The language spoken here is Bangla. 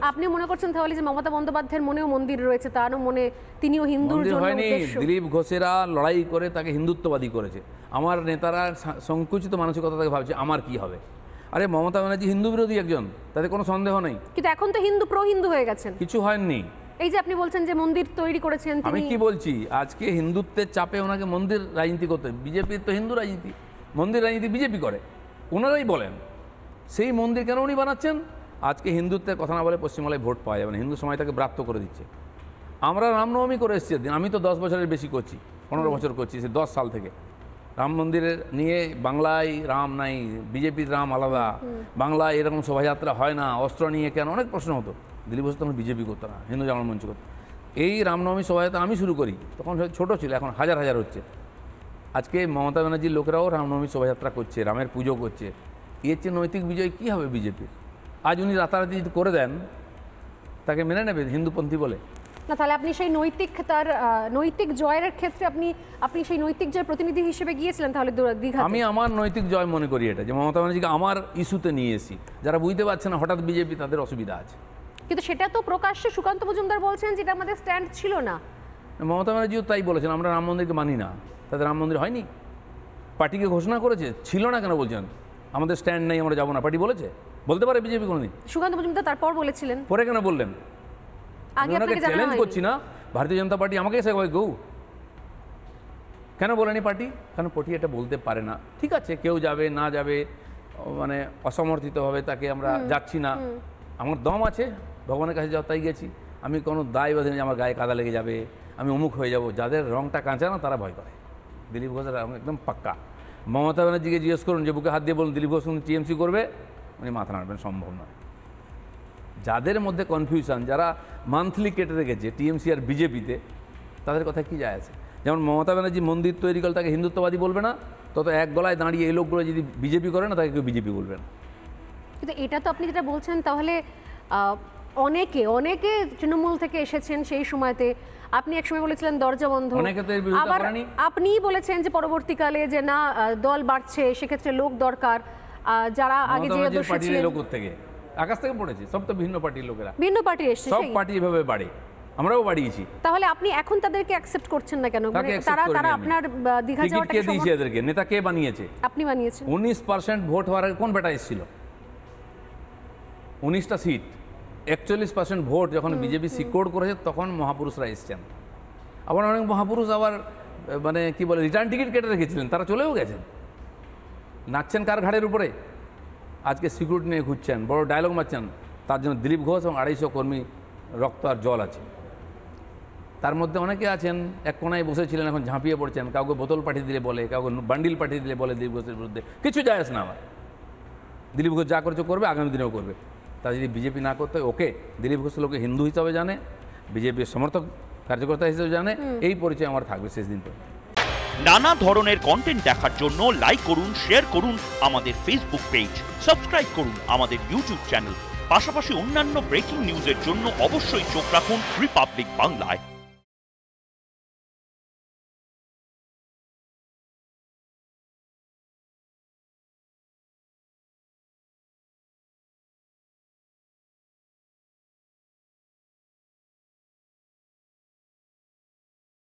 আপনি মনে করছেন তাহলে যে মমতা বন্দ্যোপাধ্যায়ের মনেও মন্দির রয়েছে, তারও মনে তিনিও হিন্দুর জন্য উদ্দেশ্য? দিলীপ ঘোষেরা লড়াই করে তাকে হিন্দুত্ববাদী করেছে। আমার নেতারা সংকুচিত মানসিকতা থেকে ভাবছে আমার কি হবে। আরে মমতা ব্যানার্জি হিন্দু বিরোধী একজন, তাতে কোনো সন্দেহ নেই, কিন্তু এখন তো হিন্দু প্রো হিন্দু হয়ে গেছেন। কিছু হয়নি। এই যে আপনি বলছেন যে মন্দির তৈরি করেছেন, আমি কি বলছি, আজকে হিন্দুত্বের চাপে ওনাকে মন্দির রাজনীতি করতে, বিজেপির তো হিন্দু রাজনীতি, মন্দির রাজনীতি বিজেপি করে, ওনারাই বলেন। সেই মন্দির কেন উনি বানাচ্ছেন? আজকে হিন্দুত্বের কথা না বলে পশ্চিমবাংলায় ভোট পাওয়া যাবে না, হিন্দু সমাজটাকে ব্রাত্য করে দিচ্ছে। আমরা রামনবমী করে এসেছি, আমি তো 10 বছরের বেশি করছি, 15 বছর করছি, সে 10 সাল থেকে। রাম মন্দিরের নিয়ে বাংলায় রাম নাই, বিজেপির রাম আলাদা, বাংলায় এরকম শোভাযাত্রা হয় না, অস্ত্র নিয়ে কেন, অনেক প্রশ্ন হতো। দিলীপ ঘোষ তখন বিজেপি করতো না, হিন্দু জাগরণ মঞ্চ করতো। এই রামনবমী শোভাযাত্রা আমি শুরু করি, তখন ছোট ছিল, এখন হাজার হাজার হচ্ছে। আজকে মমতা ব্যানার্জির লোকেরাও রামনবমী শোভাযাত্রা করছে, রামের পুজো করছে। এর চেয়ে নৈতিক বিজয় কী হবে বিজেপির? আজ উনি রাতারাতি যদি করে দেন, তাকে মেনে নেবে হিন্দুপন্থী বলে? না, তাহলে আপনি সেই তার নৈতিক জয়ের ক্ষেত্রে আপনি সেই নৈতিক জয়ের প্রতিনিধি হিসেবে গিয়েছিলেন তাহলে দীঘা? আমি আমার নৈতিক জয় মনে করি এটা, যে মমতা ব্যানার্জিকে আমার ইস্যুতে নিয়ে এসি। যারা বুঝতে পারছে না হঠাৎ বিজেপি, তাদের অসুবিধা আছে। কিন্তু সেটা তো প্রকাশ্যে সুকান্ত মজুমদার বলছেন যেটা আমাদের স্ট্যান্ড ছিল না। মমতা ব্যানার্জিও তাই বলেছেন, আমরা রাম মন্দিরকে মানি না। তাদের রাম মন্দির হয়নি, পার্টিকে ঘোষণা করেছে, ছিল না কেন বলছেন? আমাদের স্ট্যান্ড নেই, আমরা যাবো না, পার্টি বলেছে? বলতে পারে বিজেপি কোনোদিন? সুকান্ত মজুমদার তারপর বলেছিলেন, পরে কেন বললেন? আমি ওনাকে চ্যালেঞ্জ করছি না, ভারতীয় জনতা পার্টি আমাকে এসে কেউ কেন বলেনি পার্টি? কারণ পার্টি এটা বলতে পারে না। ঠিক আছে, কেউ যাবে না যাবে, মানে অসমর্থিত হবে, তাকে আমরা যাচ্ছি না। আমার দম আছে, ভগবানের কাছে যাও, তাই গেছি। আমি কোনো দায় বাঁধি না, আমার গায়ে কাদা লেগে যাবে, আমি অমুক হয়ে যাব। যাদের রংটা কাঁচা না, তারা ভয় করে। দিলীপ ঘোষের একদম পাক্কা। মমতা ব্যানার্জিকে জিজ্ঞেস করুন, যে বুকে হাত দিয়ে বলুন দিলীপ ঘোষ টিএমসি করবে, উনি মাথা নাড়বেন, সম্ভব নয়। যাদের মধ্যে কনফিউশন, যারা মান্থলি কেটে রেখেছে টিএমসি আর বিজেপিতে, তাদের কথা কি যায় আছে? যেমন মমতা ব্যানার্জি মন্দির তৈরি করলে তাকে হিন্দুত্ববাদী বলবে না, তত এক গলায় দাঁড়িয়ে এই লোকগুলো যদি বিজেপি করে না, তাকে কেউ বিজেপি বলবে না। কিন্তু এটা তো আপনি যেটা বলছেন, তাহলে অনেকে তৃণমূল থেকে এসেছেন সেই সময়তে। আপনি একসময় বলেছিলেন দরজা বন্ধ, আবার আপনিই বলেছেন যে পরবর্তীকালে যে না, দল বাড়ছে, সেক্ষেত্রে লোক দরকার। যারা আগে যে লোক থেকে আকাশ থেকে পড়েছে, সব তো ভিন্ন পার্টির লোকেরা, ভিন্ন পার্টি এসেছে, সব পার্টি এভাবে বাড়ে, আমরাও বাড়িয়েছি। তাহলে আপনি এখন তাদেরকে অ্যাকসেপ্ট করছেন না কেন? তারা আপনার দীঘা যাওয়াটাকে কে দিয়েছে? এদেরকে নেতা কে বানিয়েছে? আপনি বানিয়েছেন। 19% ভোট হওয়ার আগে কোন বেটা এসেছিল? 19টা সিট, 41% ভোট যখন বিজেপি সিকিউর করেছে, তখন মহাপুরুষরা এসেছেন। আবার অনেক মহাপুরুষ আবার মানে কি বলে, রিটার্ন টিকিট কেটে রেখেছিলেন, তারা চলেও গেছেন। নাচছেন কার ঘাড়ের উপরে? আজকে সিকিউরিটি নিয়ে ঘুরছেন, বড় ডায়লগ মারছেন। তার জন্য দিলীপ ঘোষ এবং 250 কর্মী রক্ত আর জল আছে। তার মধ্যে অনেকে আছেন এক কোনায় বসেছিলেন, এখন ঝাঁপিয়ে পড়ছেন। কাউকে বোতল পাঠিয়ে দিলে বলে, কাউকে বান্ডিল পাঠিয়ে দিলে বলে দিলীপ ঘোষের বিরুদ্ধে। কিছু যায় আসে না আমার। দিলীপ ঘোষ যা করছে করবে, আগামী দিনেও করবে। তা যদি বিজেপি না করতে, ওকে দিলীপ ঘোষ লোকে হিন্দু হিসাবে জানে, বিজেপির সমর্থক কার্যকর্তা হিসেবে জানে, এই পরিচয় আমার থাকবে শেষ দিন পর্যন্ত। নানা ধরনের কন্টেন্ট দেখার জন্য লাইক করুন, শেয়ার করুন আমাদের ফেসবুক পেজ, সাবস্ক্রাইব করুন আমাদের ইউটিউব চ্যানেল। পাশাপাশি অন্যান্য ব্রেকিং নিউজের জন্য অবশ্যই চোখ রাখুন রিপাবলিক বাংলায়।